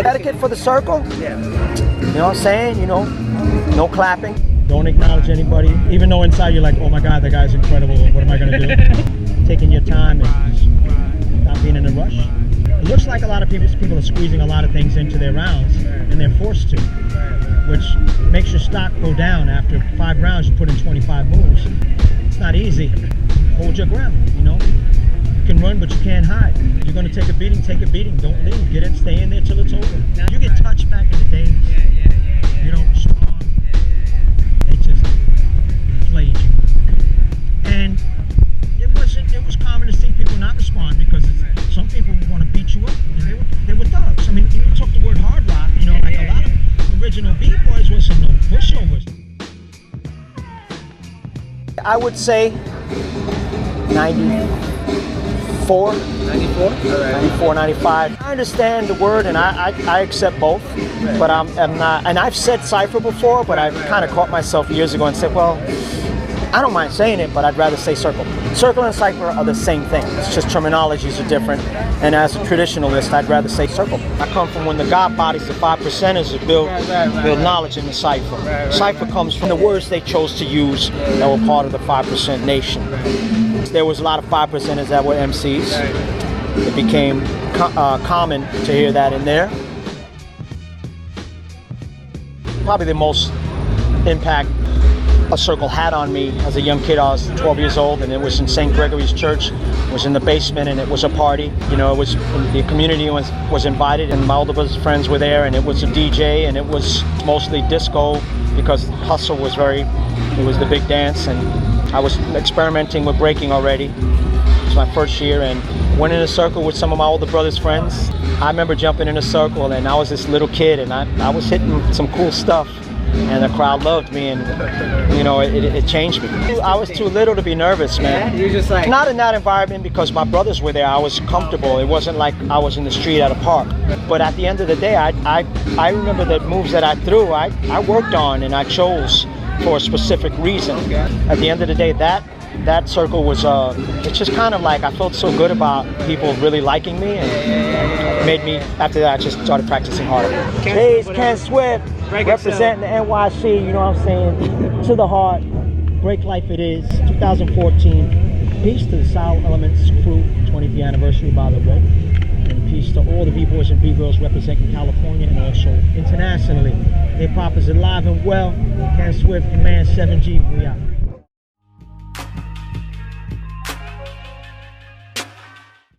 Etiquette for the circle? Yeah. You know what I'm saying? You know, no clapping. Don't acknowledge anybody, even though inside you're like, oh my God, that guy's incredible. What am I going to do? Taking your time and just not being in a rush. It looks like a lot of people are squeezing a lot of things into their rounds, and they're forced to, which makes your stock go down. After 5 rounds, you put in 25 moves. It's not easy. Hold your ground, you know? You can run, but you can't hide. You're going to take a beating, take a beating. Don't leave. Get in, stay in there till it's over. You get touched back in the days. You don't respond. They just played you. And it was common to see people not respond because some people want to beat you up. And they were thugs. I mean, you took the word hard rock, you know, like a lot of original B-boys wasn't no pushovers. I would say 94. 94? 94, 95. I understand the word and I accept both, but I'm not, and I've said Cypher before, but I've kind of caught myself years ago and said, well, I don't mind saying it, but I'd rather say circle. Circle and Cypher are the same thing. It's just terminologies are different. And as a traditionalist, I'd rather say circle. I come from when the God bodies, the 5%ers that build knowledge in the Cypher. Cypher comes from the words they chose to use that were part of the 5% nation. There was a lot of 5%ers that were MCs. It became common to hear that in there. Probably the most impact a circle had on me as a young kid. I was 12 years old, and it was in St. Gregory's Church. It was in the basement, and it was a party. You know, it was the community was invited, and my older brother's friends were there, and it was a DJ, and it was mostly disco because hustle was it was the big dance, and I was experimenting with breaking already. It was my first year, and went in a circle with some of my older brother's friends. I remember jumping in a circle, and I was this little kid, and I was hitting some cool stuff. And the crowd loved me, and you know, it changed me. I was too little to be nervous, man. Yeah? You're just like... Not in that environment because my brothers were there. I was comfortable. It wasn't like I was in the street at a park. But at the end of the day, I remember the moves that I threw, I worked on and I chose for a specific reason. At the end of the day, that circle was, it's just kind of like I felt so good about people really liking me, and it made me, after that, I just started practicing harder. Hey, it's Ken Swift. Representing the NYC, you know what I'm saying, to the heart, break life it is, 2014. Peace to the Sour Elements crew, 20th anniversary by the way. And peace to all the B-boys and B-girls representing California and also internationally. Hip-hop is alive and well. Ken Swift, Command 7G, we out.